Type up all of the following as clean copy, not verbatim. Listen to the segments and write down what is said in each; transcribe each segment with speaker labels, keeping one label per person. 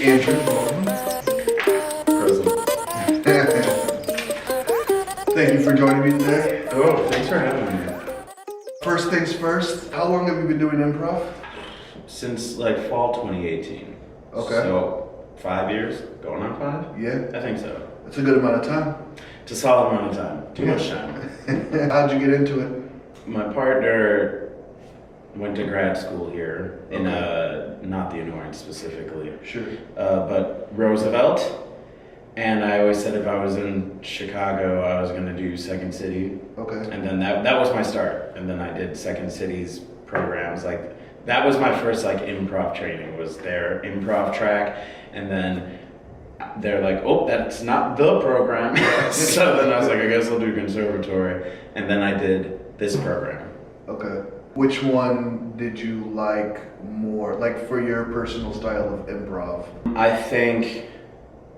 Speaker 1: Andrew Baldwin.
Speaker 2: Present.
Speaker 1: Thank you for joining me today.
Speaker 2: Oh, thanks for having me.
Speaker 1: First things first, how long have you been doing improv?
Speaker 2: Since like fall 2018.
Speaker 1: Okay.
Speaker 2: So 5 years? Going on 5?
Speaker 1: Yeah,
Speaker 2: I think so.
Speaker 1: that's a good amount of time.
Speaker 2: It's a solid amount of time. Too much time.
Speaker 1: How'd you get into it?
Speaker 2: My partner went to grad school here in not the Annoyance specifically,
Speaker 1: Sure.
Speaker 2: but Roosevelt. And I always said if I was in Chicago, I was going to do Second City.
Speaker 1: Okay.
Speaker 2: And then that was my start. And then I did Second City's programs. Like that was my first like improv training, was their improv track. And then they're like, oh, that's not the program. So then I was like, I guess I'll do conservatory. And then I did this program.
Speaker 1: Okay. Which one did you like more, like for your personal style of improv?
Speaker 2: I think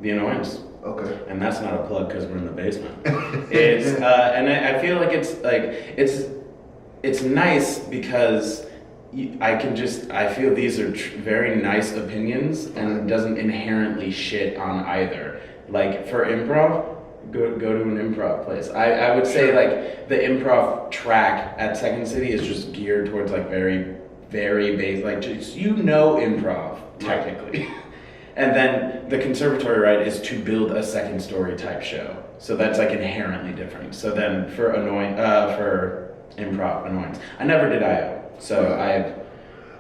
Speaker 2: The Annoyance.
Speaker 1: Okay.
Speaker 2: And that's not a plug because we're in the basement. It's and I feel like it's nice because I feel these are very nice opinions and it doesn't inherently shit on either. Like for improv, go to an improv place. I would say like the improv track at Second City is just geared towards like very, very basic, like just, improv technically. And then the conservatory, right, is to build a second story type show. So that's like inherently different. So then for improv Annoyance, I never did IO. So I have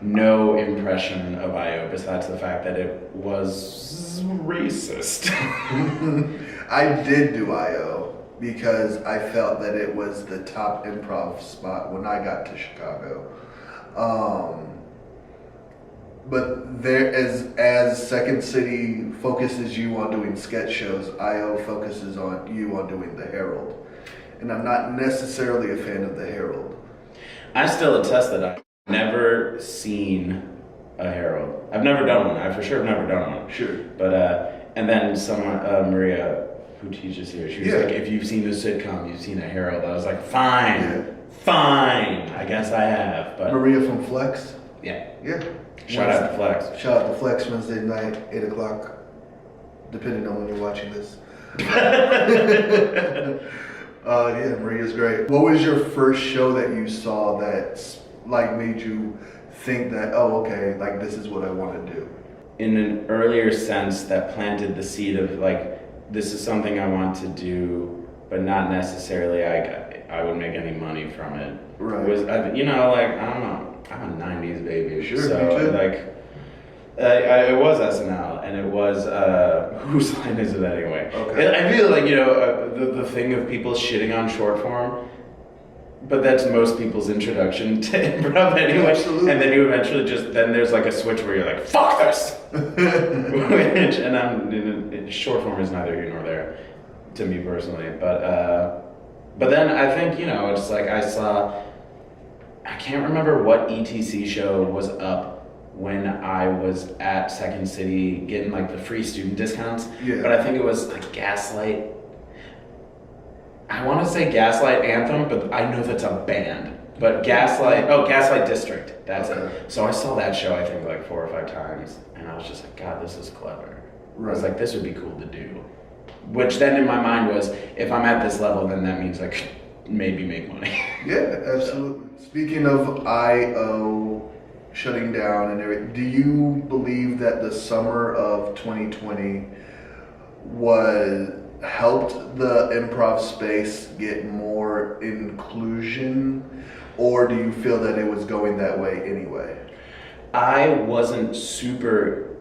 Speaker 2: no impression of IO besides the fact that it was racist.
Speaker 1: I did do IO because I felt that it was the top improv spot when I got to Chicago. But there, as Second City focuses you on doing sketch shows, IO focuses on you on doing the Herald. And I'm not necessarily a fan of the Herald.
Speaker 2: I still attest that I've never seen a Herald. I've never done one. I for sure have never done one.
Speaker 1: Sure.
Speaker 2: But and then someone, Maria, who teaches here, she was like, if you've seen a sitcom, you've seen a Herald. I was like, fine, I guess I have. But
Speaker 1: Maria from Flex?
Speaker 2: Yeah.
Speaker 1: Yeah.
Speaker 2: Shout out to Flex.
Speaker 1: Shout out to Flex, Wednesday night, 8 o'clock, depending on when you're watching this. Yeah, Maria's great. What was your first show that you saw that like made you think that, oh, okay, like this is what I want to do?
Speaker 2: In an earlier sense, that planted the seed of like, this is something I want to do, but not necessarily I would make any money from it.
Speaker 1: Right.
Speaker 2: Was like I don't know. I'm a '90s baby.
Speaker 1: Sure,
Speaker 2: so
Speaker 1: me too.
Speaker 2: Like, it was SNL, and it was whose line is it anyway?
Speaker 1: Okay.
Speaker 2: I feel like the thing of people shitting on short form, but that's most people's introduction to improv anyway.
Speaker 1: Absolutely.
Speaker 2: And then you eventually then there's like a switch where you're like, fuck this. Short form is neither here nor there to me personally, but then I think it's like I can't remember what ETC show was up when I was at Second City getting like the free student discounts.
Speaker 1: Yeah.
Speaker 2: But I think it was like Gaslight. I want to say Gaslight Anthem, but I know that's a band. But Gaslight District, that's it. So I saw that show I think like 4 or 5 times, and I was just like, God, this is clever.
Speaker 1: Right.
Speaker 2: I was like, this would be cool to do. Which then in my mind was, if I'm at this level, then that means like maybe make money.
Speaker 1: Yeah, absolutely. Speaking of IO shutting down and everything, do you believe that the summer of 2020 helped the improv space get more inclusion, or do you feel that it was going that way anyway?
Speaker 2: I wasn't super,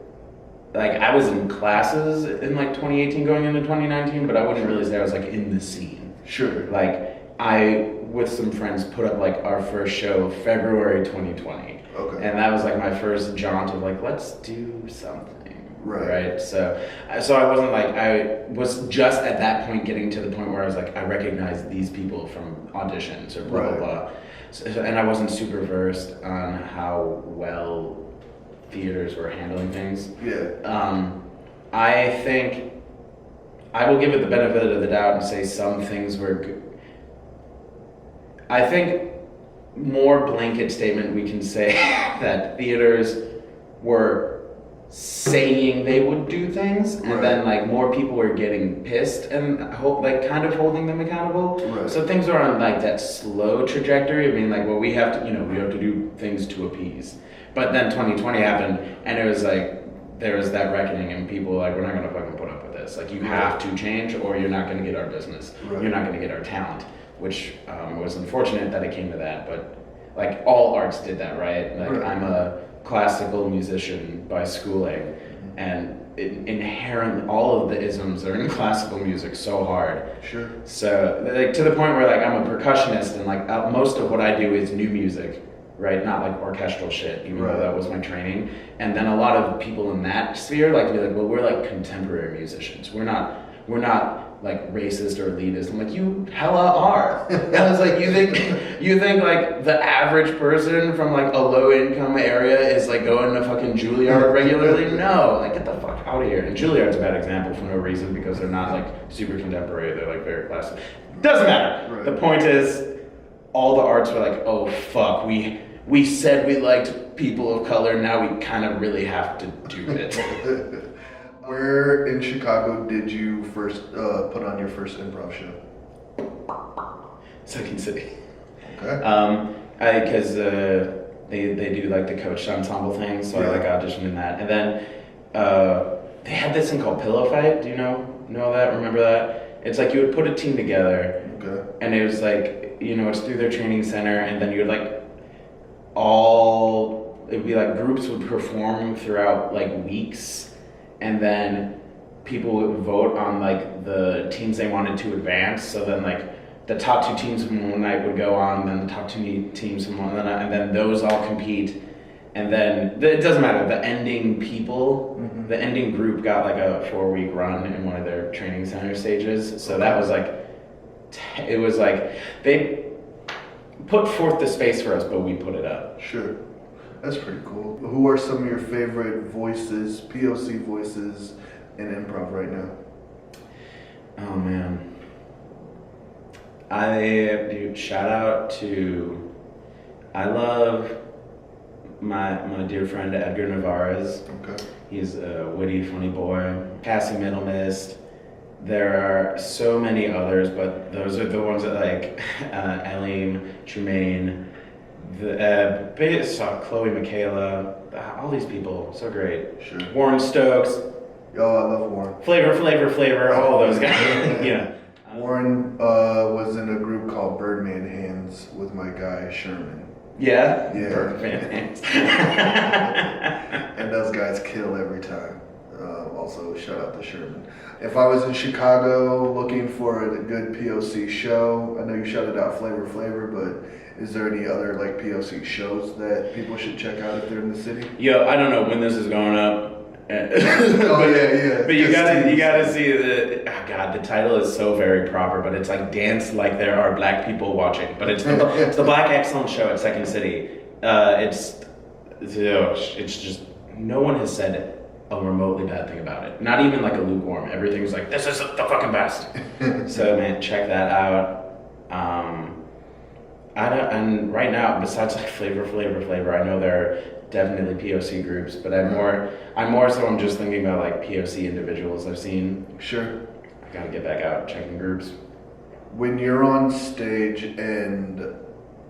Speaker 2: I was in classes in like 2018 going into 2019, but I wouldn't really say I was like in the scene.
Speaker 1: Sure.
Speaker 2: Like I, with some friends, put up like our first show February 2020.
Speaker 1: Okay.
Speaker 2: And that was like my first jaunt of like, let's do something.
Speaker 1: Right.
Speaker 2: So I wasn't like, I was just at that point getting to the point where I was like, I recognize these people from auditions or blah, blah, blah. So, and I wasn't super versed on how well theaters were handling things.
Speaker 1: Yeah.
Speaker 2: I think I will give it the benefit of the doubt and say some things were good. I think more blanket statement we can say that theaters were saying they would do things, and then like more people were getting pissed and like kind of holding them accountable.
Speaker 1: Right.
Speaker 2: So things are on like that slow trajectory. I mean, like, well, we have to do things to appease. But then 2020 happened, and it was like there was that reckoning, and people were like, we're not gonna fucking put up with this. Like, you have to change, or you're not gonna get our business.
Speaker 1: Right.
Speaker 2: You're not gonna get our talent. Which was unfortunate that it came to that, but like all arts did that, right? Like, I'm a classical musician by schooling, and inherently all of the isms are in classical music so hard.
Speaker 1: Sure.
Speaker 2: So like to the point where like I'm a percussionist, and like most of what I do is new music, right? Not like orchestral shit, even though that was my training. And then a lot of people in that sphere like be like, well, we're like contemporary musicians. We're not like racist or elitist. I'm like, you hella are. And I was like, you think like the average person from like a low income area is like going to fucking Juilliard regularly? No, like, get the fuck out of here. And Juilliard's a bad example for no reason, because they're not like super contemporary. They're like very classic. Doesn't matter.
Speaker 1: Right.
Speaker 2: The point is, all the arts were like, oh fuck, we said we liked people of color, now we kind of really have to do it.
Speaker 1: Where in Chicago did you first put on your first improv show?
Speaker 2: Second City.
Speaker 1: Okay.
Speaker 2: Because they do like the coach ensemble thing, so I like auditioned in that. And then they had this thing called Pillow Fight. Do you know that? Remember that? It's like you would put a team together, and it was like, it's through their training center, and then you would like it'd be like groups would perform throughout like weeks. And then people would vote on like the teams they wanted to advance. So then like the top two teams from one night would go on, and then the top two teams from one night, and then those all compete. And then it doesn't matter. The ending the ending group got like a 4-week run in one of their training center stages. So that was like, it was like they put forth the space for us, but we put it up.
Speaker 1: Sure. That's pretty cool. Who are some of your favorite voices, POC voices in improv right now?
Speaker 2: Oh man. Shout out to, I love my dear friend Edgar Navarez.
Speaker 1: Okay.
Speaker 2: He's a witty, funny boy. Cassie Middlemist. There are so many others, but those are the ones that like Elaine, Tremaine, Chloe Michaela, all these people, so great.
Speaker 1: Sure.
Speaker 2: Warren Stokes.
Speaker 1: Oh, I love Warren.
Speaker 2: Flavor, all those guys. Yeah.
Speaker 1: Warren was in a group called Birdman Hands with my guy Sherman.
Speaker 2: Yeah?
Speaker 1: Yeah.
Speaker 2: Birdman Hands.
Speaker 1: And those guys kill every time. Also, shout out to Sherman. If I was in Chicago looking for a good POC show, I know you shouted out Flavor, but is there any other like POC shows that people should check out if they're in the city?
Speaker 2: Yo, I don't know when this is going up.
Speaker 1: Oh yeah.
Speaker 2: But you gotta see the title is so very proper, but it's like Dance Like There Are Black People Watching. But it's the Black Excellence Show at Second City. It's just, no one has said a remotely bad thing about it. Not even like a lukewarm. Everything's like, this is the fucking best. So man, check that out. And right now, besides like Flavor, I know there are definitely POC groups, but I'm just thinking about like POC individuals I've seen.
Speaker 1: Sure.
Speaker 2: I gotta get back out checking groups.
Speaker 1: When you're on stage and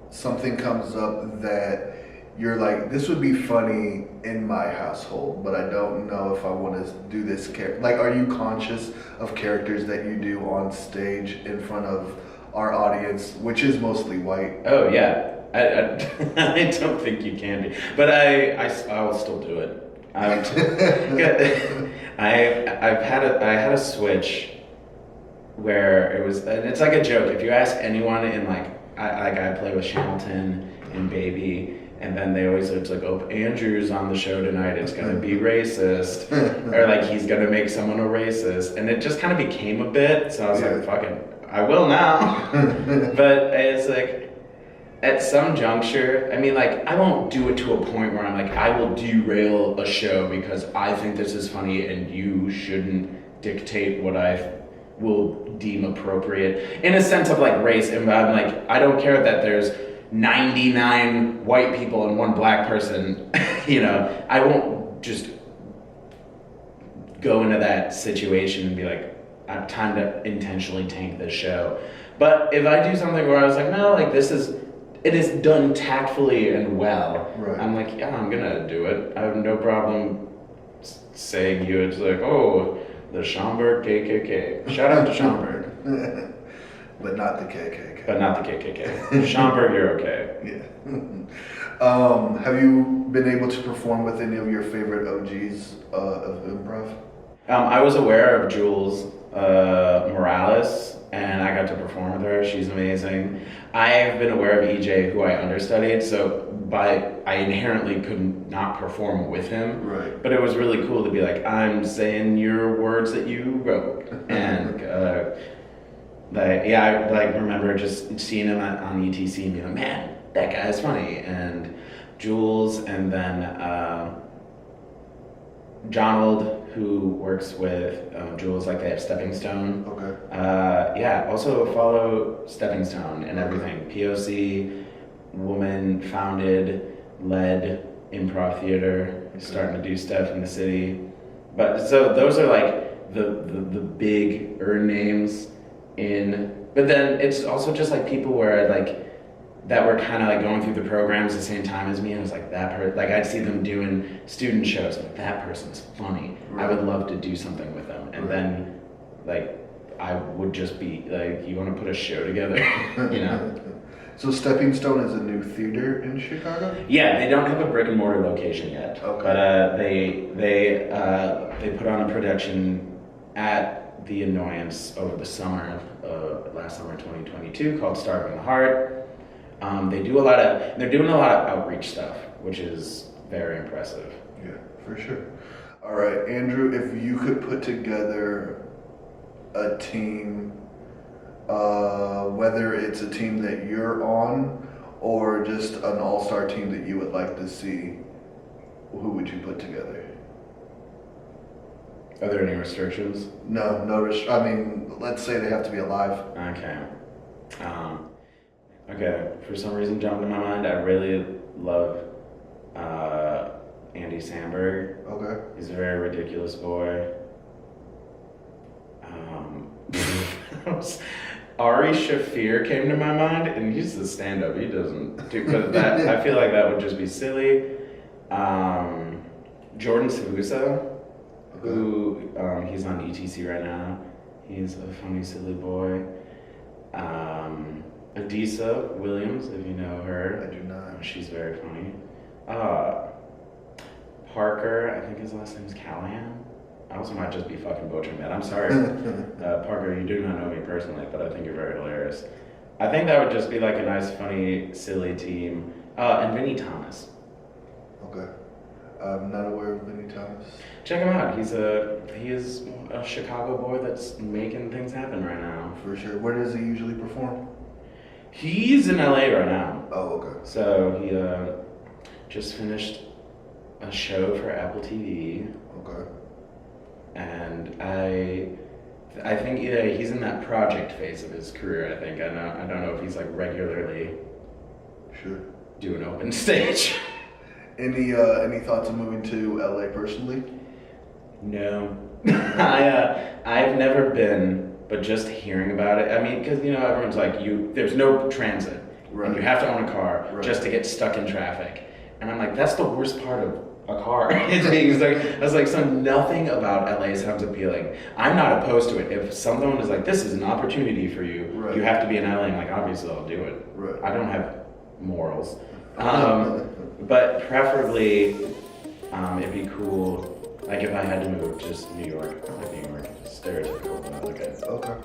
Speaker 1: something comes up that you're like, this would be funny in my household, but I don't know if I want to do this character. Like, are you conscious of characters that you do on stage in front of our audience, which is mostly white?
Speaker 2: Oh yeah. I don't think you can be, but I will still do it. I had a switch where it's like a joke. If you ask anyone in I play with Hamilton and Baby, and then they always, it's like, oh, Andrew's on the show tonight, it's gonna be racist, or like he's gonna make someone a racist, and it just kind of became a bit. So I was like, fuck it, I will now. But it's like, at some juncture, I mean, like, I won't do it to a point where I'm like, I will derail a show because I think this is funny and you shouldn't dictate what I will deem appropriate. In a sense of like race, and I'm like, I don't care that there's 99 white people and one black person, I won't just go into that situation and be like, I have time to intentionally tank this show. But if I do something where I was like, no, like it is done tactfully and well.
Speaker 1: Right.
Speaker 2: I'm like, yeah, I'm gonna do it. I have no problem saying you. It's like, oh, the Schaumburg KKK. Shout out to Schaumburg.
Speaker 1: But not the KKK.
Speaker 2: But not the KKK. Schaumburg, you're okay.
Speaker 1: Yeah. Have you been able to perform with any of your favorite OGs of improv?
Speaker 2: I was aware of Jules Morales, and I got to perform with her. She's amazing. I've been aware of EJ, who I understudied, so I inherently could not perform with him.
Speaker 1: Right.
Speaker 2: But it was really cool to be like, I'm saying your words that you wrote, and I remember just seeing him on ETC and being like, man, that guy's funny. And Jules, and then Jonald, who works with Jules, like they have Stepping Stone.
Speaker 1: Okay.
Speaker 2: Also follow Stepping Stone and everything. POC, woman founded, led improv theater, starting to do stuff in the city. But so those are like the big names but then it's also just like people where that were kind of like going through the programs the same time as me, and it was like I'd see them doing student shows, like that person's funny. Right. I would love to do something with them, and then I would just be like, you want to put a show together, you know?
Speaker 1: So Stepping Stone is a new theater in Chicago?
Speaker 2: Yeah, they don't have a brick and mortar location yet.
Speaker 1: Okay.
Speaker 2: But they put on a production at The Annoyance over the summer, last summer 2022, called Starving the Heart. They're doing a lot of outreach stuff, which is very impressive.
Speaker 1: Yeah, for sure. All right, Andrew, if you could put together a team, whether it's a team that you're on or just an all-star team that you would like to see, who would you put together?
Speaker 2: Are there any restrictions?
Speaker 1: No. I mean, let's say they have to be alive.
Speaker 2: Okay. Okay. For some reason, jumped in my mind. I really love Andy Samberg.
Speaker 1: Okay.
Speaker 2: He's a very ridiculous boy. Ari Shafir came to my mind, and he's the stand-up. He doesn't do, but that I feel like that would just be silly. Jordan Savusa. Who he's on ETC right now. He's a funny, silly boy. Adisa Williams, if you know her.
Speaker 1: I do not.
Speaker 2: She's very funny. Parker, I think his last name is Callahan. I also might just be fucking butchering that. I'm sorry. Parker, you do not know me personally, but I think you're very hilarious. I think that would just be like a nice, funny, silly team. And Vinnie Thomas.
Speaker 1: Okay. I'm not aware of Vinnie Thomas.
Speaker 2: Check him out. He is a Chicago boy that's making things happen right now.
Speaker 1: For sure. Where does he usually perform?
Speaker 2: He's in LA right now.
Speaker 1: Oh, okay.
Speaker 2: So he just finished a show for Apple TV.
Speaker 1: Okay.
Speaker 2: And I think he's in that project phase of his career. I think I don't know if he's like regularly doing open stage.
Speaker 1: Any thoughts of moving to LA personally?
Speaker 2: No. I've never been, but just hearing about it. I mean, because everyone's like, there's no transit,
Speaker 1: right,
Speaker 2: and you have to own a car,
Speaker 1: right,
Speaker 2: just to get stuck in traffic. And I'm like, that's the worst part of a car. I was like, so nothing about LA sounds appealing. I'm not opposed to it. If someone is like, this is an opportunity for you,
Speaker 1: right,
Speaker 2: you have to be in LA, I'm like, obviously I'll do it.
Speaker 1: Right.
Speaker 2: I don't have morals. But preferably, it'd be cool, like if I had to move, just New York. Like New York, stereotypical, but I like it.
Speaker 1: Okay.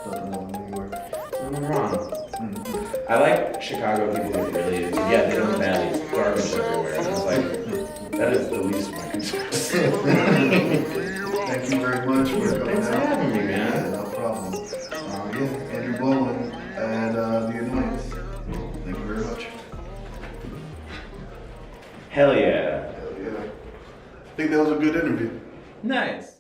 Speaker 1: Nothing wrong with New York.
Speaker 2: Nothing wrong. I like Chicago people who really, they don't have these garbage everywhere. And I was like, that is the least of my concerns.
Speaker 1: Thank you very much for coming
Speaker 2: Thanks for
Speaker 1: out.
Speaker 2: having me, man.
Speaker 1: Yeah, no problem. Andrew Baldwin and The Annoyance. Thank you very much.
Speaker 2: Hell yeah.
Speaker 1: Hell yeah. I think that was a good interview.
Speaker 2: Nice.